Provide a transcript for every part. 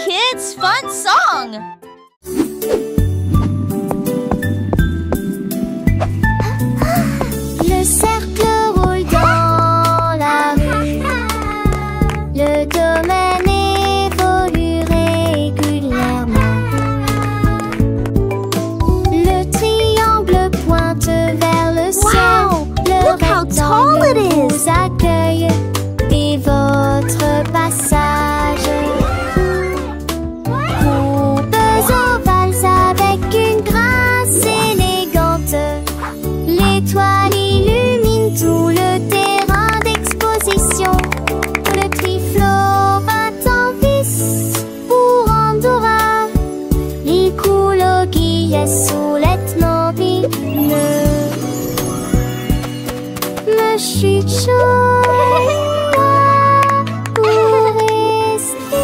kids' fun song. Le cercle roule dans la rue. Le domaine évolue régulièrement. Le triangle pointe vers le ciel. Le rectangle vous accueille et votre passage. Courbes ovales avec une grâce élégante. L'étoile illumine tout le terrain d'exposition. Le triflot bat en vis pour Andorra. Il coule au guillet sous l'ethmobile. Le chute chaud pour rester.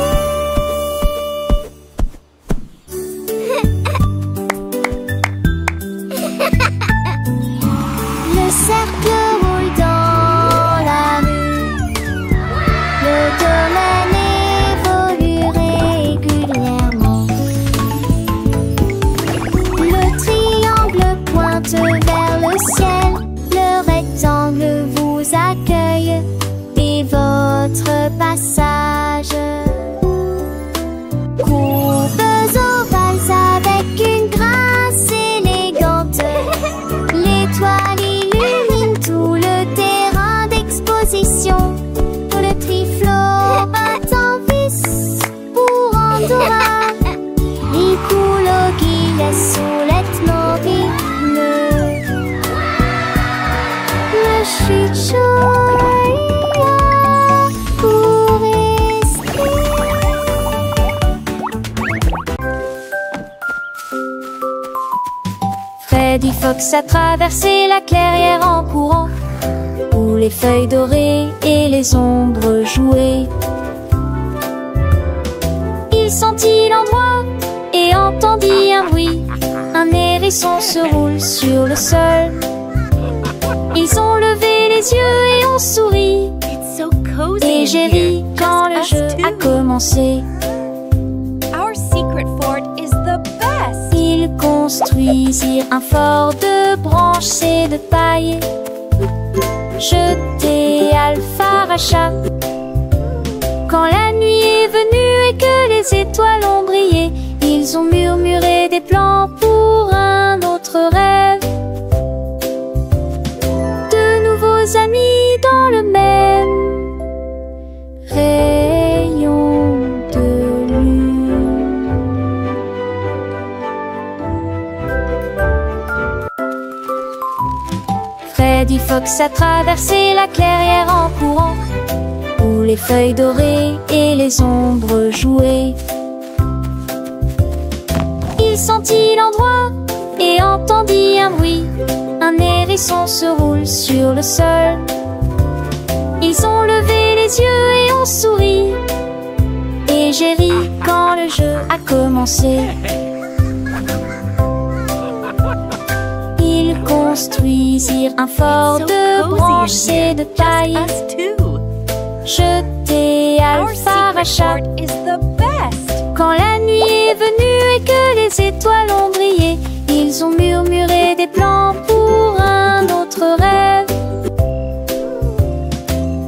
Le cercle roule dans la rue. Le domaine évolue régulièrement. Le triangle pointe vers le ciel. Le rectangle vous accueille et votre passage. Courbes ovales avec une grâce élégante. L'étoile illumine tout le terrain d'exposition. Le triflot bat en vis pour Andorra. Il coule au guillet sous l'ethmobile. Le chute chaud pour rester. Freddy Fox a traversé la clairière en courant, où les feuilles dorées et les ombres jouaient. Il sentit l'endroit et entendit un bruit. Un hérisson se roule sur le sol. Ils ont levé les yeux et ont souri. Et j'ai ri quand le jeu a commencé. Our secret fort is the best. Ils construisirent un fort de branches et de paille. Jeté Alpharacha. Quand la nuit est venue et que les étoiles ont brillé, ils ont murmuré des plans pour un autre rêve. De nouveaux amis dans le même rayon de lune. Freddy Fox a traversé la clairière en courant, où les feuilles dorées et les ombres jouaient. Il sentit l'endroit et entendit un bruit. Un hérisson se roule sur le sol. Ils ont levé les yeux et ont souri. Et j'ai ri quand le jeu a commencé. Ils construisirent un fort de branches et de paille. Jeté Alpharacha. Quand la nuit est venue et que les étoiles ont brillé, ils ont murmuré des plans pour un autre rêve.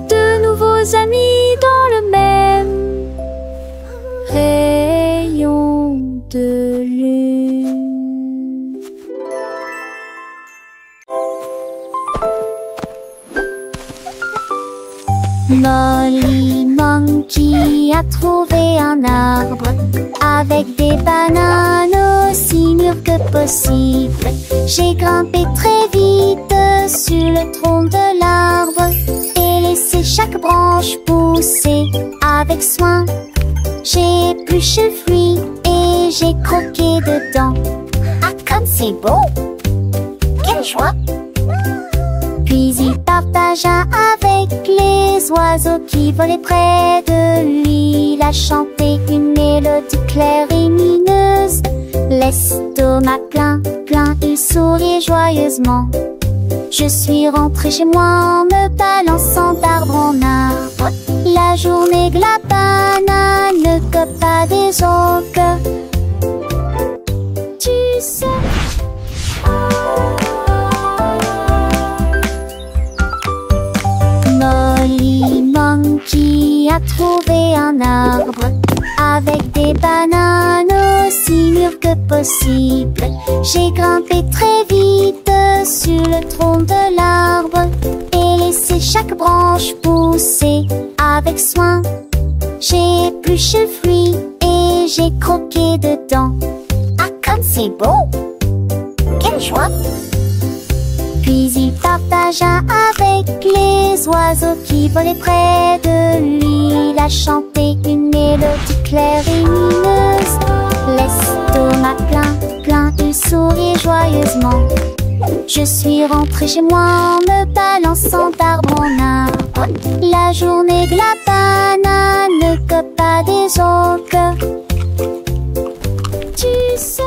De nouveaux amis dans le même rayon de lune. Molly Monkey a trouvé un arbre avec des bananes aussi mûres que possible. J'ai grimpé très vite sur le tronc de l'arbre et laissé chaque branche pousser avec soin. J'ai épluché le fruit et j'ai croqué dedans. Ah, comme c'est beau! Quelle joie! Puis il partagea avec les oiseaux qui volaient près de lui. Il a chanté une mélodie claire et mineuse. L'estomac plein, il souriait joyeusement. Je suis rentrée chez moi en me balançant d'arbre en arbre. La journée de la banane copains des oncles. Tu sais. Molly Monkey a trouvé un arbre avec des bananes aussi mûres que possible. J'ai grimpé très vite sur le tronc de l'arbre et laissé chaque branche pousser avec soin. J'ai épluché le fruit et j'ai croqué dedans. Ah, comme c'est beau! Quelle joie! Puis il partagea avec les oiseaux qui volaient près de lui. Il a chanté une mélodie claire et lumineuse. L'estomac plein, il sourit joyeusement. Je suis rentrée chez moi en me balançant d'arbre en arbre. La journée de la banane, copain des oncles. Tu sais.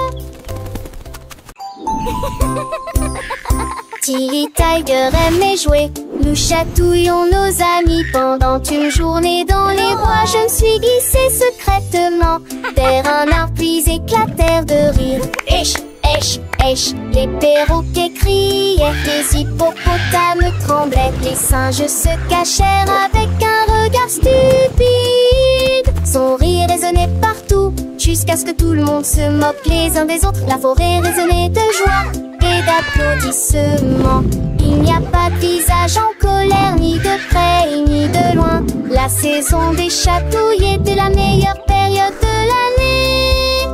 Tilly Tiger aimait jouer. Nous chatouillons nos amis pendant une journée dans les bois. Je me suis glissée secrètement vers un arbre puis éclatèrent de rire. Esh, esh, esh, les perroquets criaient, les hippopotames tremblaient, les singes se cachèrent avec un regard stupide. Son rire résonnait partout jusqu'à ce que tout le monde se moque les uns des autres. La forêt résonnait de joie et d'applaudissements. Il n'y a pas de visage en colère, ni de près ni de loin. La saison des chatouilles était la meilleure période de l'année.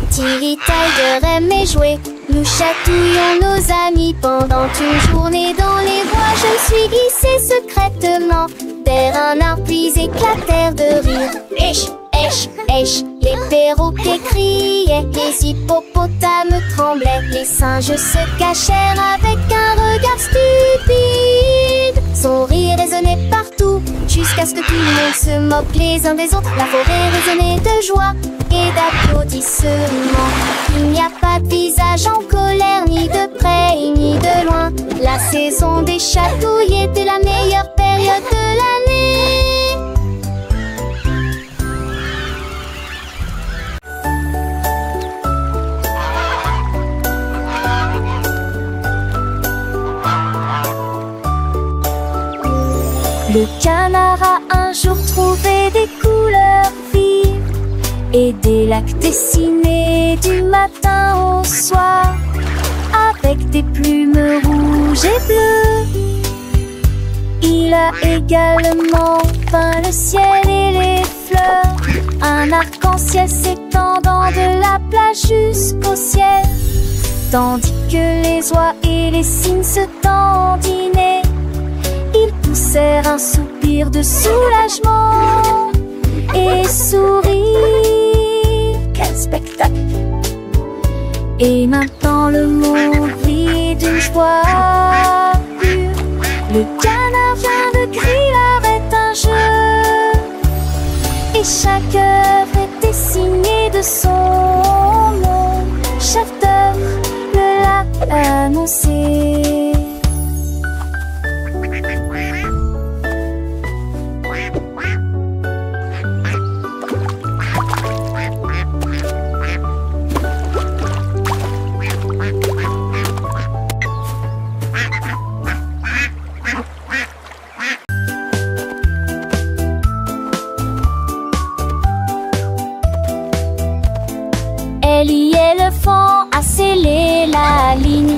Tilly Tiger aimait jouer. Nous chatouillons nos amis pendant une journée dans les bois. Je me suis glissée secrètement vers un arbre puis éclatèrent de rire. Esh, esh, esh, les perroquets criaient, les hippopotames tremblaient, les singes se cachèrent avec un regard stupide. Son rire résonnait partout jusqu'à ce que tout le monde se moque les uns des autres. La forêt résonnait de joie et d'applaudissements. Il n'y a pas de visage en colère, ni de près ni de loin. La saison des chatouilles était la meilleure période de l'année. Le canard a un jour trouvé des couleurs vives et des lacs dessinés du matin au soir avec des plumes rouges et bleues. Il a également peint le ciel et les fleurs, un arc-en-ciel s'étendant de la plage jusqu'au ciel, tandis que les oies et les cygnes se dandinaient. Ils poussèrent un soupir de soulagement et sourirent. Quel spectacle! Et maintenant le monde vit d'une joie pure. Le canard vient de crier arrête un jeu, et chaque œuvre était signée de son nom. Chef d'œuvre le l'a annoncé. Ellie éléphant a scellé la ligne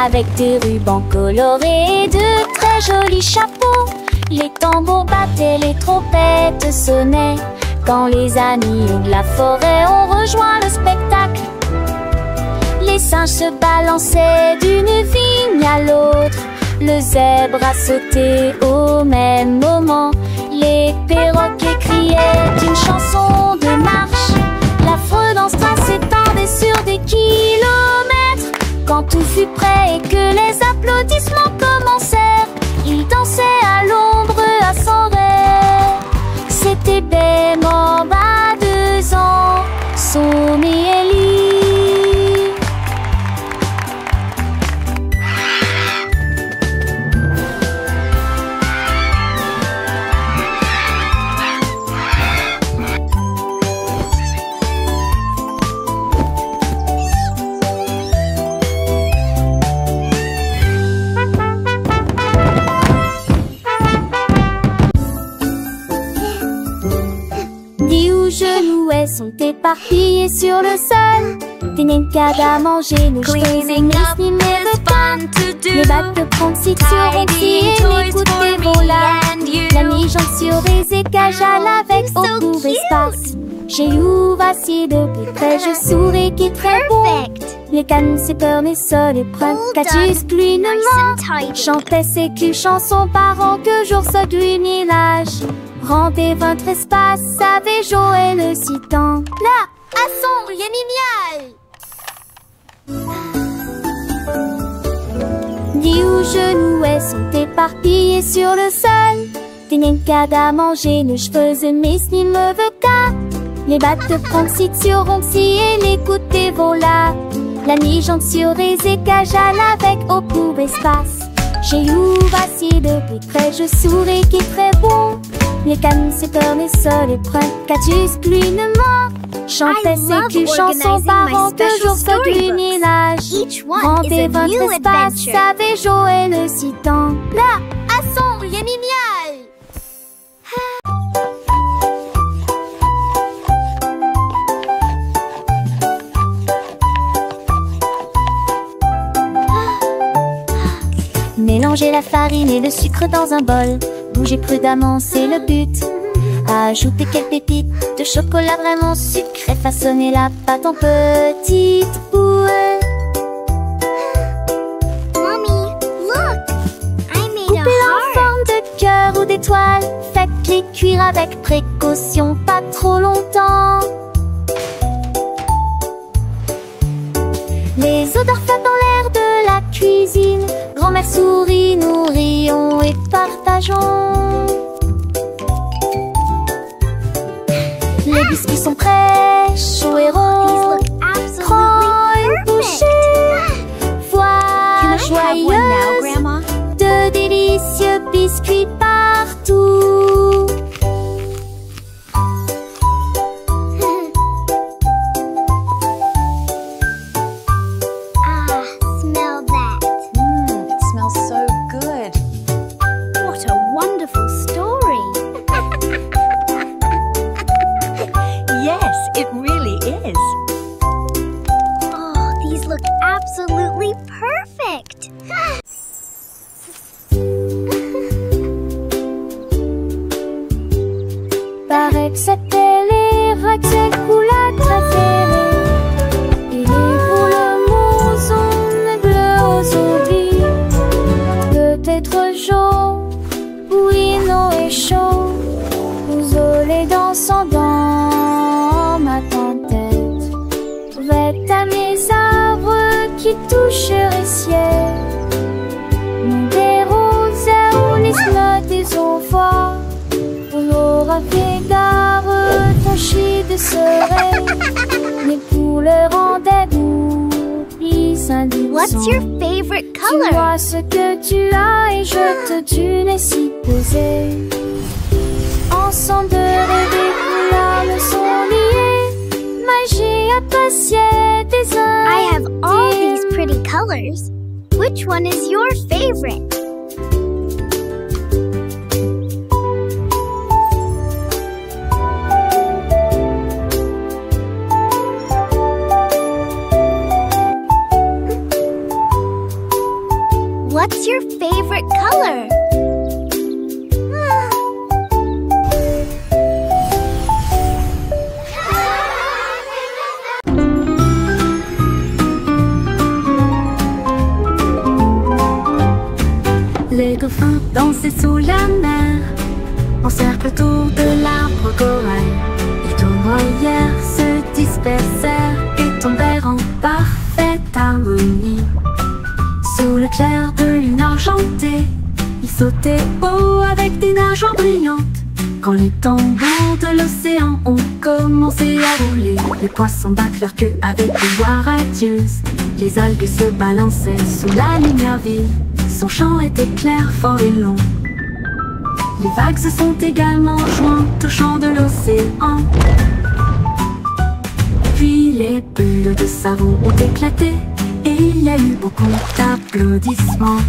avec des rubans colorés et de très jolis chapeaux. Les tambours battaient, les trompettes sonnaient quand les amis de la forêt ont rejoint le spectacle. Les singes se balançaient d'une vigne à l'autre, le zèbre a sauté au même moment. Les perroquets criaient une chanson de marche. L'affreux danse s'étendait sur des kilomètres. Quand tout fut prêt et que les applaudissements commencèrent, ils dansaient à l'ombre à son rêve. C'était Ben Mamba, 2 ans, Somme et Ellie. éparpillés sur le sol. Des nincades à manger, nos cheveux et mes les battes de pronciture aussi et les coups de volats. La mi-jambe sur les écages à l'avec au court espace. J'ai eu assis depuis près, je souris qui est très bon. Les cannes, c'est peur, mes sols et preuves. Catus, clunement, chantait ses culs, chansons parents que jour saute du village. Rendez votre espace, savez jouer le citant. Là, à son génial. Dix ou genoux sont éparpillés sur le sol. Des nincades à manger, nos cheveux mes ni me veut qu'à. Les battes de pronciture aussi et les coups de volats. La mi-jambe sur les écages à l'avec au court espace. J'ai eu assis depuis près, je souris qui est très bon. Les cannes, c'est peur, mes sols et preuves. Catus, clunement, chantait ses culs, chansons parents que jour saute du village. Rendez votre espace, savez jouer le citant. Là, à son génial. Mélangez la farine et le sucre dans un bol. Bougez prudemment, c'est le but. Ajoutez quelques pépites de chocolat vraiment sucré. Façonnez la pâte en petites boules. Mommy, look! I made Coupez-la a en forme de cœur ou d'étoile. Faites-les cuire avec précaution, pas trop longtemps. Les odeurs flottent dans l'air de la cuisine. Grand-mère sourit, nous rions et partageons. Les biscuits sont prêts, chauds et ronds. Prends une bouchée. Voix joyeuse de délicieux biscuits partout. smell that. It smells so good. What a wonderful story. Yes, it really is. Oh, these look absolutely perfect. Paraît que c'était les Rucksack Coula préférés. Il est pour le mouson bleu aujourd'hui. Peut-être jaune, bouillon et chaud. Vous olez dansant dans ma tête. Vête à mes arbres qui toucheraient ciel. Mon des roses ou les slots des envois. On aura fait gare, tâcher de serein. Les couleurs en dégoût, s'indiquent. What's your favorite Tu color? vois ce que tu as et je te tue les si posés. Ensemble de rêver, couleurs me sont liées. Magie appréciée des uns. I have all these pretty colors. Which one is your favorite? What's your favorite color? Les dauphins dansaient sous la mer, en cercle autour de l'arbre corail. Les tournoyères se dispersèrent et tombèrent en parfaite harmonie. Sous le clair de lune argentée, ils sautaient haut avec des nageoires brillantes. Quand les tambours de l'océan ont commencé à rouler, les poissons battent leur queue avec des voix radieuses. Les algues se balançaient sous la lumière vive. Son chant était clair, fort et long. Les vagues se sont également jointes au chant de l'océan. Puis les bulles de savon ont éclaté et il y a eu beaucoup d'applaudissements.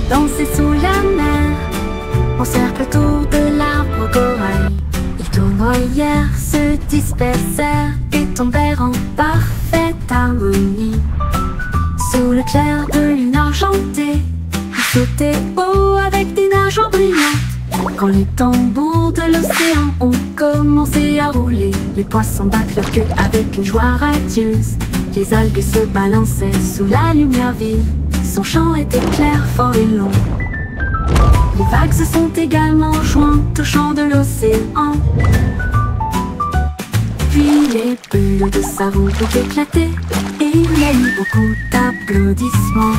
danser sous la mer, en cercle autour de l'arbre corail. Ils tournoyèrent, se dispersèrent et tombèrent en parfaite harmonie. Sous le clair de lune argentée, ils sautaient haut avec des nageoires brillantes. Quand les tambours de l'océan ont commencé à rouler, les poissons battent leur queue avec une joie radieuse. Les algues se balançaient sous la lumière vive. Son chant était clair, fort et long. Les vagues se sont également jointes au chant de l'océan. Puis les bulles de savon ont éclaté et il y a eu beaucoup d'applaudissements.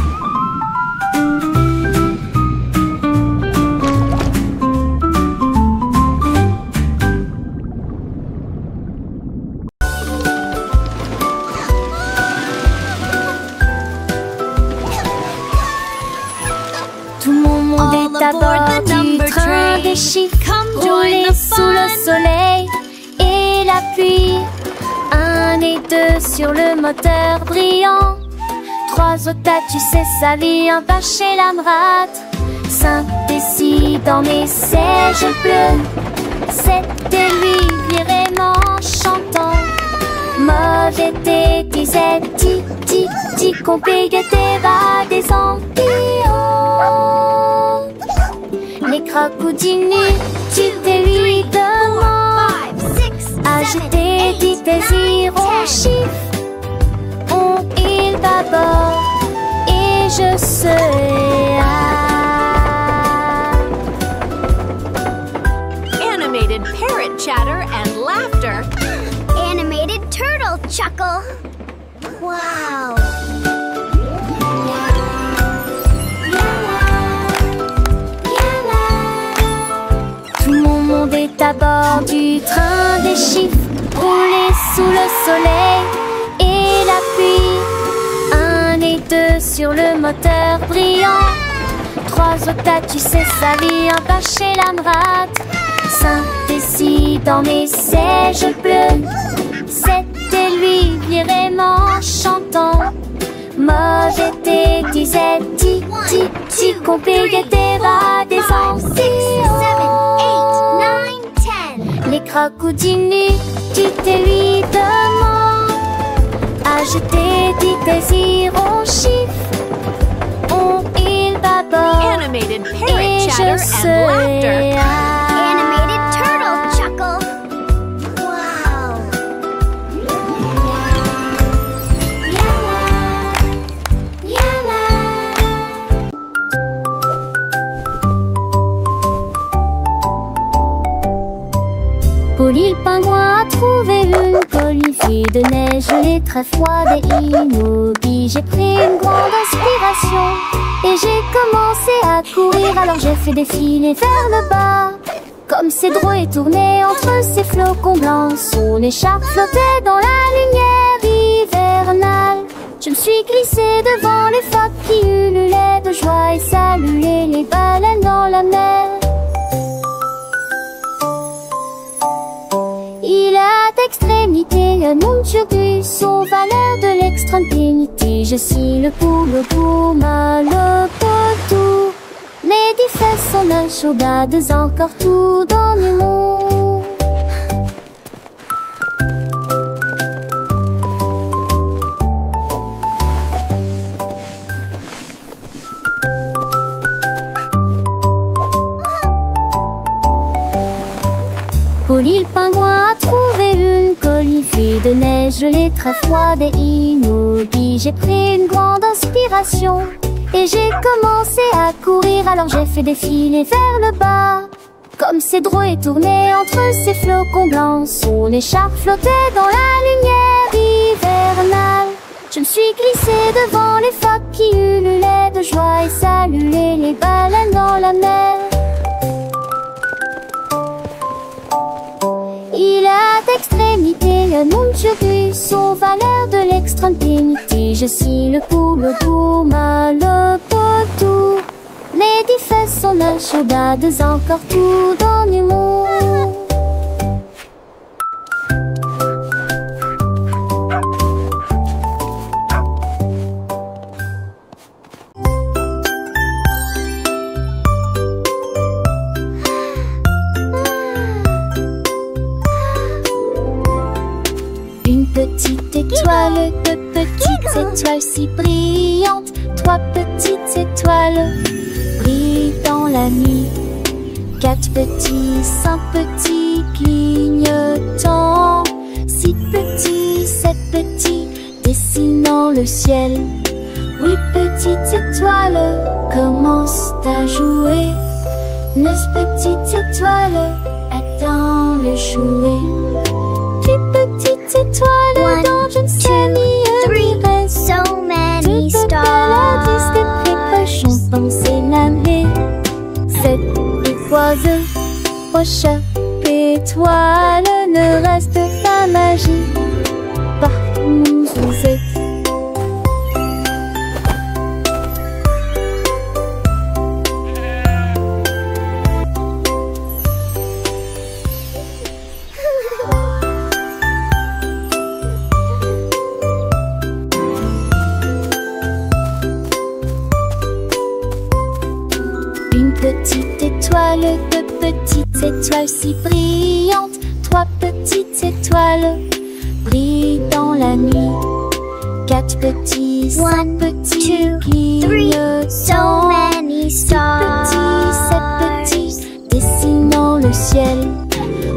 Tout mon monde est à bord du train des chiffres, roulé sous le soleil et la pluie. 1 et 2 sur le moteur brillant. 3 au tas, tu sais sa vie, un pas chez l'Amrat. 5 et 6 dans mes sièges bleus. 7 et lui vraiment chantant. Mauvais thé disait ti ti ti, compliqué va des empires. Les crocodilles, tu te lui demandes. Agiter, dit désir, on chiffre. On il bâbord et je serai Animated parrot chatter and laughter. Animated turtle chuckle. Wow. Tout mon monde est à bord du train des chiffres, roulé sous le soleil et la pluie. 1 et 2 sur le moteur brillant. 3 au tas, tu sais sa vie, un pas chez l'Amrat. 5 et 6 dans mes sièges bleus. 7 et lui vraiment chantant. Mauvais thé disait ti ti ti, compliqué va des empires. 7, 8, 9, 10. Les crocodilles, tu te lui demandes. Agiter, dit désir, on chiffre. On il bâbord Animated et parrot je chatter and serai laughter. Animated turtle chuckle. Wow. Polly le pingouin a trouvé une colifie de neige gelée très froide et immobile. J'ai pris une grande inspiration et j'ai commencé à courir. Alors j'ai fait défiler vers le bas. Comme ses drôles et tourné entre ses flocons blancs, son écharpe flottait dans la lumière hivernale. Je me suis glissée devant les phoques qui ululaient de joie et saluaient les baleines dans la mer. Il a d'extrémité un uncubus aux valeurs de l'extrême pénité. Je suis le poulpe mal le potou. Mais des fesses sont un chaudades encore tout dans le monde. Polly le pingouin a trouvé une colifie de neige gelée très froide et immobile. J'ai pris une grande inspiration et j'ai commencé à courir. Alors j'ai fait défiler vers le bas. Comme ses drôles et tourné entre ses flocons blancs, son écharpe flottait dans la lumière hivernale. Je me suis glissée devant les phoques qui ululaient de joie et saluaient les baleines dans la mer. Il a d'extrémité un uncubus aux valeurs de l'extrême pénité. Je suis le poulpe mal le potou. Mais des fesses sont un chaudades encore tout dans le monde. étoiles si brillantes, 3 petites étoiles brillent dans la nuit. 4 petits, 5 petits clignotants, 6 petits, 7 petits, dessinant le ciel. 8 petites étoiles commencent à jouer. 9 petites étoiles attendent le jouet. 10 petites étoiles dans je ne sais ni reste. So many Tout paradis de précochons danser l'année. 7 oiseaux, prochain étoile, ne reste pas magie partout où vous êtes. Une petite étoile, 2 petites étoiles si brillantes, 3 petites étoiles brillent dans la nuit. 4 petits, 5 petits clignotants, So many 6 stars. petits, 7 petits, dessinant le ciel.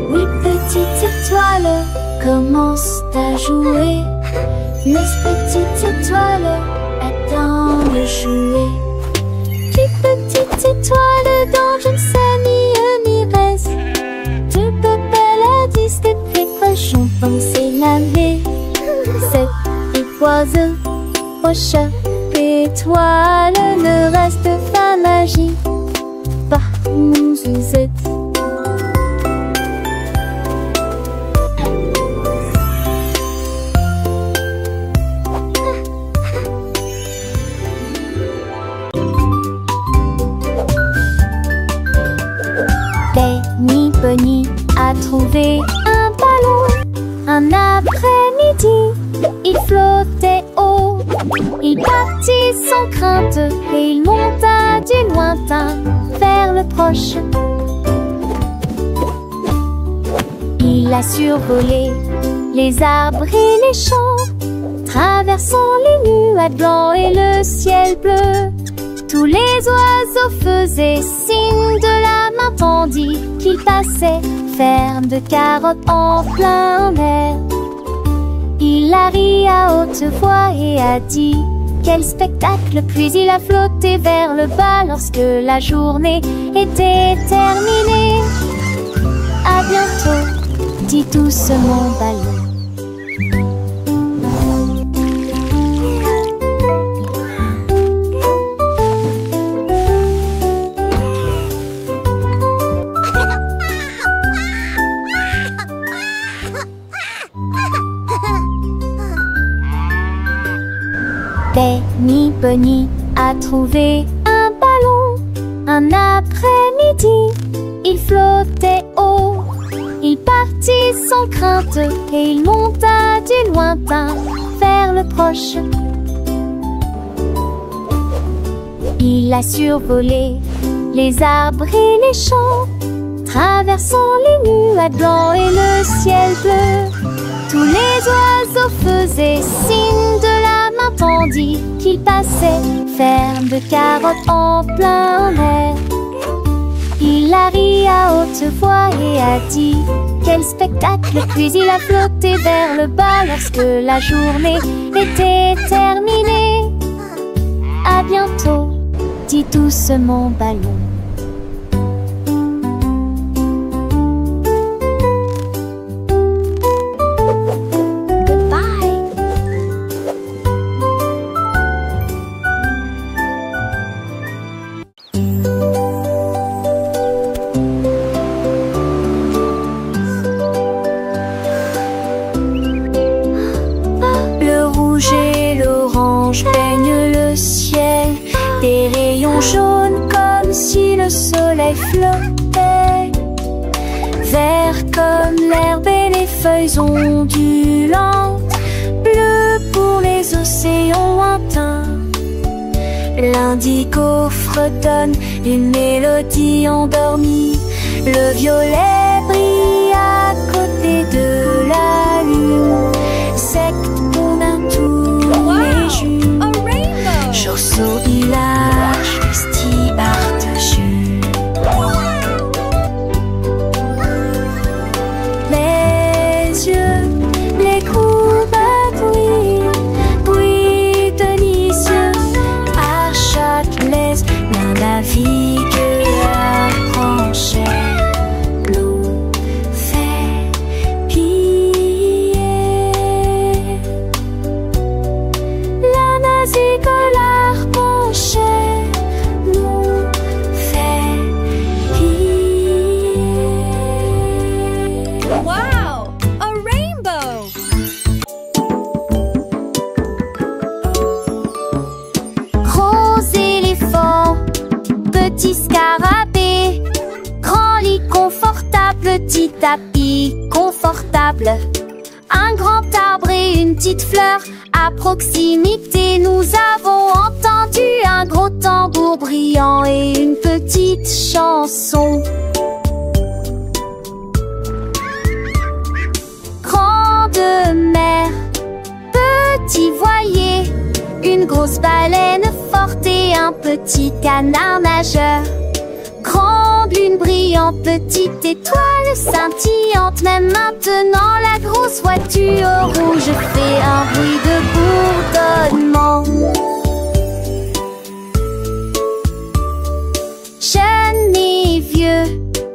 8 petites étoiles commencent à jouer. 9 petites étoiles attendent le jouet. 10 petites étoiles dans je ne sais ni reste. 2 paradis de précochons danser l'année. 7 oiseaux, prochain étoile, ne reste pas magie partout où vous êtes. Benny Bunny a trouvé un ballon. Un après-midi, il flottait haut. Il partit sans crainte et il monta du lointain vers le proche. Il a survolé les arbres et les champs, traversant les nuages blancs et le ciel bleu. Tous les oiseaux faisaient signe de la main tandis qu'il passait, ferme de carottes en plein air. Il a ri à haute voix et a dit quel spectacle, puis il a flotté vers le bas lorsque la journée était terminée. À bientôt, dit doucement Ballon. Benny Bunny a trouvé un ballon. Un après-midi, il flottait haut. Il partit sans crainte et il monta du lointain vers le proche. Il a survolé les arbres et les champs, traversant les nuages blancs et le ciel bleu. Tous les oiseaux faisaient signe de la main tandis qu'il passait, ferme de carottes en plein air. Il a ri à haute voix et a dit quel spectacle, puis il a flotté vers le bas lorsque la journée était terminée. À bientôt, dit doucement Ballon. Peigne le ciel, des rayons jaunes comme si le soleil flottait. Vert comme l'herbe et les feuilles ondulantes, bleu pour les océans lointains. L'indigo fredonne une mélodie endormie. Le violet brille à côté de la lune. Secte qu'on a tous les jours. Tous au village, Esti Bartaju. Les yeux, les courbes, oui, délicieux. À Châtelet, l'un navigue à Franchet. Nous fait piller. La nazique l'arpencher nous fait piller. Wow! A rainbow! Gros éléphant, petit scarabée, grand lit confortable, petit tapis confortable, un grand arbre et une petite fleur. À proximité, nous avons entendu un gros tambour brillant et une petite chanson. Grande mer, petit voilier, une grosse baleine forte et un petit canard nageur. Grande lune brillante, petite étoile scintillante. Même maintenant la grosse voiture rouge fait un bruit de bourdonnement. Jeunes et vieux,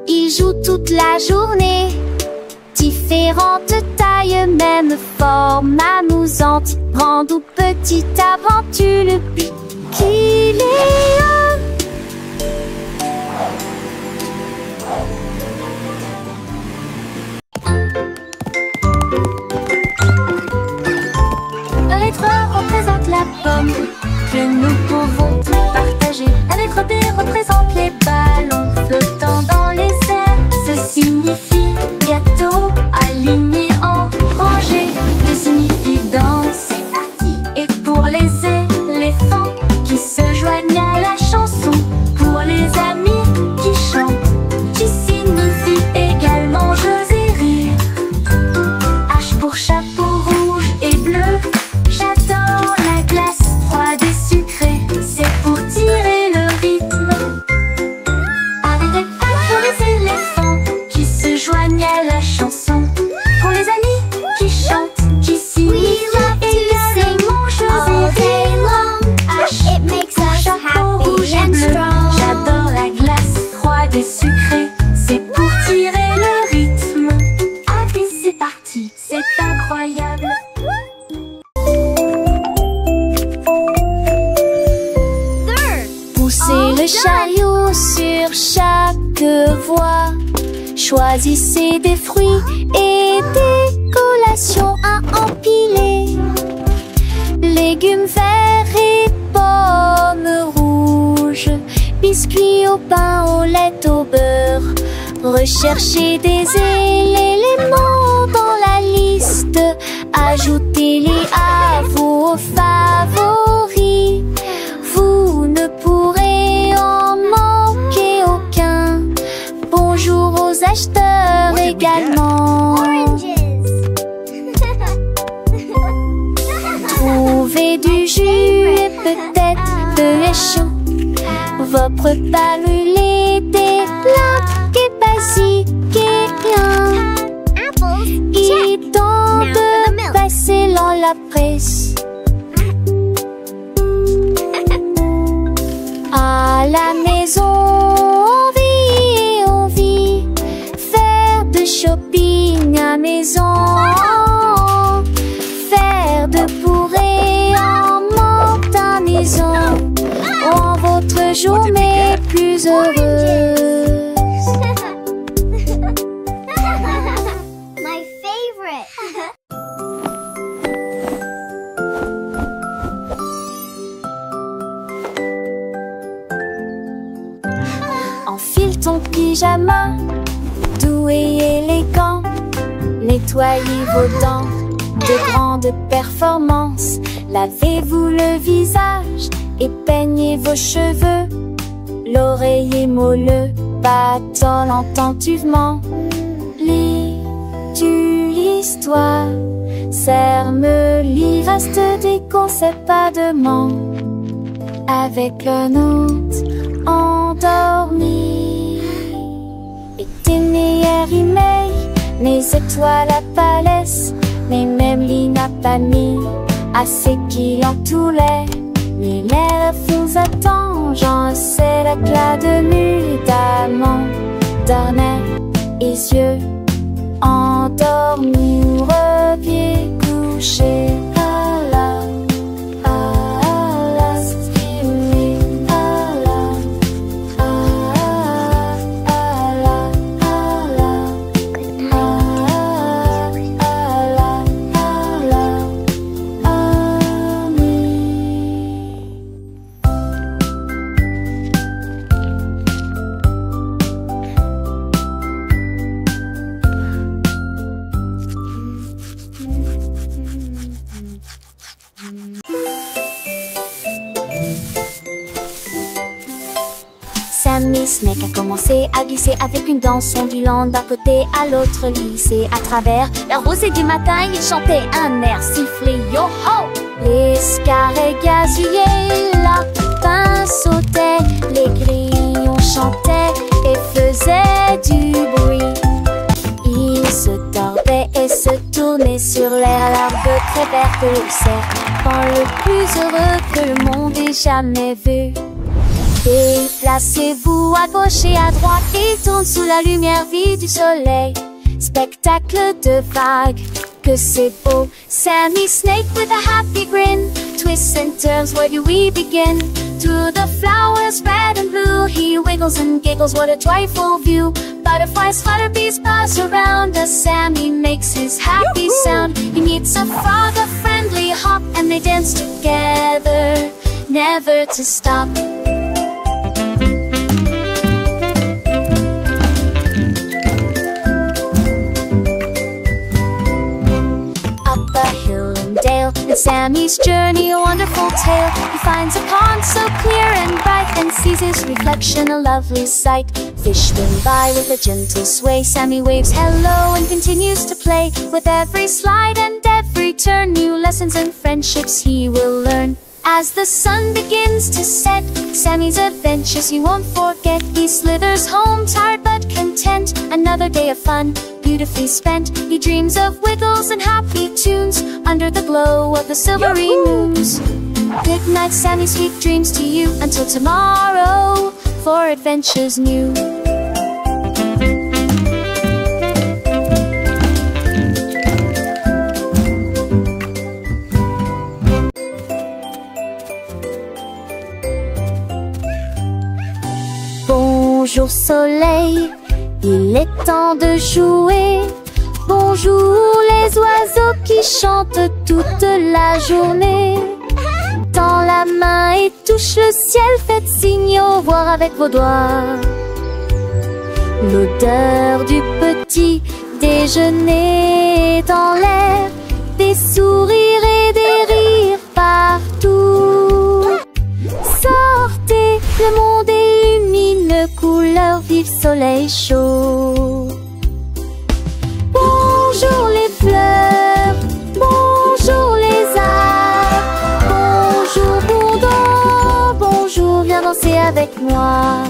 ils jouent toute la journée. Différentes tailles, même forme amusante. Grande ou petite aventure, le but qu'il est un. Les trois représentent la pomme que nous pouvons tous partager. La lettre B représente les ballons flottant dans les airs. Ce signifie gâteau aligné en rangée. D signifie danse. Et pour les éléphants qui se joignent à la chanson. Pour les amis qui chantent, qui signifie également jeux et rire. H pour chapeau rouge et bleu. J'adore la glace froide et sucrée. C'est pour tirer le rythme. Avec des pattes pour les éléphants qui se joignent à la chanson. Pour les amis qui chantent, qui signifient également jeux et rire. H It makes pour us chapeau rouge happy et and bleu. strong. J'adore la glace froide et sucrée. C'est pour tirer le rythme. Allez, c'est parti, c'est incroyable. Poussez le chariot sur chaque voie. Choisissez des fruits et des collations à empiler. Légumes verts et pommes rouges. Biscuits au pain, au lait, au beurre. Recherchez des éléments dans la liste. Ajoutez-les à vos favoris. Vous ne pourrez en manquer aucun. Bonjour aux acheteurs également. Oranges. Trouvez du jus et peut-être de lait chaud. Vos repas brûlés, des plats et basiques et rien. Apples. Il Check. est temps Now for the de milk. passer dans la presse. À la maison, on vit et on vit. Faire de shopping à maison. Faire de bourrées en montaison. Rend votre journée plus heureuse. My favorite. Enfile ton pyjama, doux et élégant. Nettoyez vos dents de grande performance. Lavez-vous le visage et peignez vos cheveux. L'oreiller moelleux battant attentivement. Lis-tu l'histoire? Serre-me, lis, reste des conseils, pas de manque. avec un autre endormi. Itinéraire, les étoiles apparaissent, mais même l'île n'a pas mis assez qui entouraient. Les lèvres vous attendent, j'en sais l'éclat de nuit d'amant, dormait, les yeux endormis, revient coucher. Sammy Snake a commencé à glisser avec une danse ondulant d'un côté à l'autre lycée. À travers la rosée du matin, il chantait un air sifflé yo-ho. Les scarets gazouillaient, lapins sautaient, les grillons chantaient et faisaient du bruit. Ils se tordaient et se tournaient sur l'air, l'arbre très vert que le serpent le plus heureux que le monde ait jamais vu. Déplacez-vous à gauche et à droite et tourne sous la lumière vive du soleil. Spectacle de vagues, que c'est beau. Sammy Snake with a happy grin twists and turns, where do we begin? Through the flowers red and blue, he wiggles and giggles, what a joyful view. Butterflies flutter, bees buzz around as Sammy makes his happy sound. He meets a frog, a friendly hop, and they dance together, never to stop. And Sammy's journey, a wonderful tale. He finds a pond so clear and bright, and sees his reflection, a lovely sight. Fish swim by with a gentle sway. Sammy waves hello and continues to play. With every slide and every turn, new lessons and friendships he will learn. As the sun begins to set, Sammy's adventures he won't forget. He slithers home tired but content, another day of fun beautifully spent. He dreams of wiggles and happy tunes under the glow of the silvery moons. Good night, Sammy, sweet dreams to you. Until tomorrow, for adventures new. Bonjour soleil, il est temps de jouer. Bonjour les oiseaux qui chantent toute la journée. Tends la main et touche le ciel, faites signe au revoir avec vos doigts. L'odeur du petit déjeuner dans l'air, des sourires et des rires partout. Sortez, le monde illumine, couleur vive, soleil chaud. Bonjour les fleurs, bonjour les arbres, bonjour Bourdon, bonjour, viens danser avec moi.